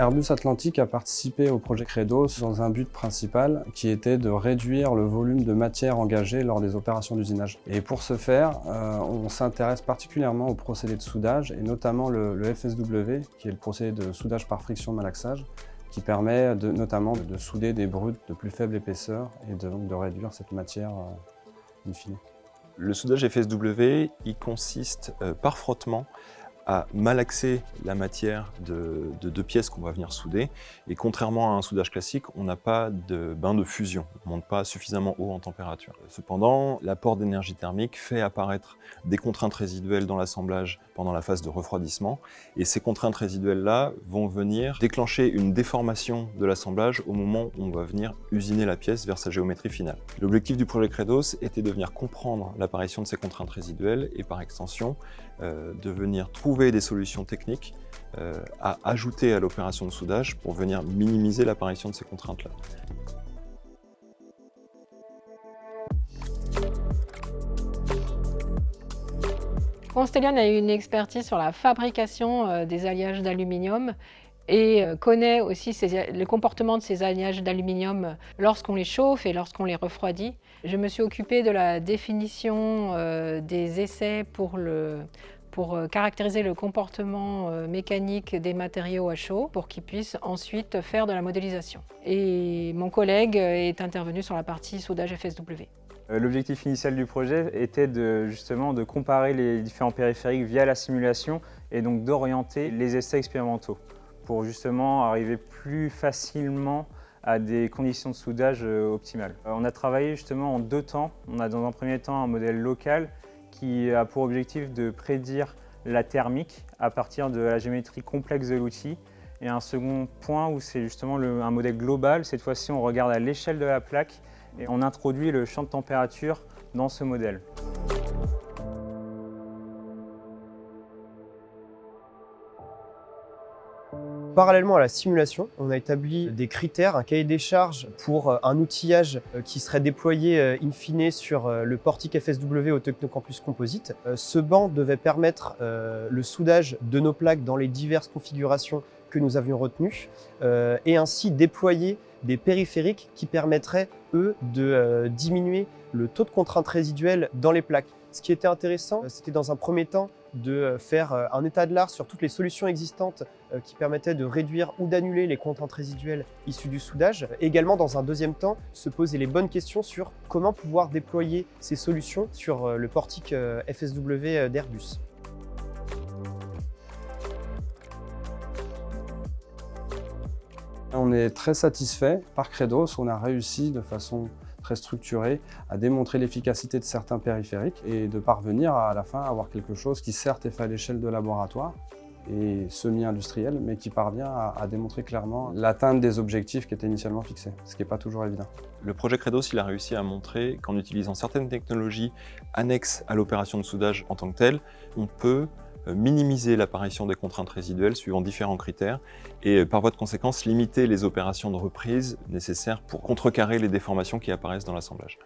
Airbus Atlantique a participé au projet Credos dans un but principal qui était de réduire le volume de matière engagée lors des opérations d'usinage. Et pour ce faire, on s'intéresse particulièrement au procédé de soudage et notamment le FSW, qui est le procédé de soudage par friction malaxage, qui permet notamment de souder des brutes de plus faible épaisseur et donc de réduire cette matière in fine. Le soudage FSW, il consiste par frottement à malaxer la matière de deux pièces qu'on va venir souder. Et contrairement à un soudage classique, on n'a pas de bain de fusion, on ne monte pas suffisamment haut en température. Cependant, l'apport d'énergie thermique fait apparaître des contraintes résiduelles dans l'assemblage pendant la phase de refroidissement. Et ces contraintes résiduelles-là vont venir déclencher une déformation de l'assemblage au moment où on va venir usiner la pièce vers sa géométrie finale. L'objectif du projet Credos était de venir comprendre l'apparition de ces contraintes résiduelles et par extension, de venir trouver des solutions techniques à ajouter à l'opération de soudage pour venir minimiser l'apparition de ces contraintes-là. Constellium a eu une expertise sur la fabrication des alliages d'aluminium et connaît aussi le comportement de ces alliages d'aluminium lorsqu'on les chauffe et lorsqu'on les refroidit. Je me suis occupée de la définition des essais pour caractériser le comportement mécanique des matériaux à chaud pour qu'ils puissent ensuite faire de la modélisation. Et mon collègue est intervenu sur la partie soudage FSW. L'objectif initial du projet était justement de comparer les différents périphériques via la simulation et donc d'orienter les essais expérimentaux pour justement arriver plus facilement à des conditions de soudage optimales. On a travaillé justement en deux temps. On a dans un premier temps un modèle local qui a pour objectif de prédire la thermique à partir de la géométrie complexe de l'outil. Et un second point où c'est justement un modèle global. Cette fois-ci, on regarde à l'échelle de la plaque et on introduit le champ de température dans ce modèle. Parallèlement à la simulation, on a établi des critères, un cahier des charges pour un outillage qui serait déployé in fine sur le portique FSW au Technocampus Composite. Ce banc devait permettre le soudage de nos plaques dans les diverses configurations que nous avions retenues et ainsi déployer des périphériques qui permettraient, eux, de diminuer le taux de contrainte résiduelle dans les plaques. Ce qui était intéressant, c'était dans un premier temps de faire un état de l'art sur toutes les solutions existantes qui permettaient de réduire ou d'annuler les contraintes résiduelles issues du soudage. Également, dans un deuxième temps, se poser les bonnes questions sur comment pouvoir déployer ces solutions sur le portique FSW d'Airbus. On est très satisfait. Par Credos, on a réussi de façon très structurée à démontrer l'efficacité de certains périphériques et de parvenir à la fin à avoir quelque chose qui certes est fait à l'échelle de laboratoire et semi-industriel, mais qui parvient à démontrer clairement l'atteinte des objectifs qui étaient initialement fixés, ce qui n'est pas toujours évident. Le projet Credos, il a réussi à montrer qu'en utilisant certaines technologies annexes à l'opération de soudage en tant que telle, on peut minimiser l'apparition des contraintes résiduelles suivant différents critères et par voie de conséquence limiter les opérations de reprise nécessaires pour contrecarrer les déformations qui apparaissent dans l'assemblage.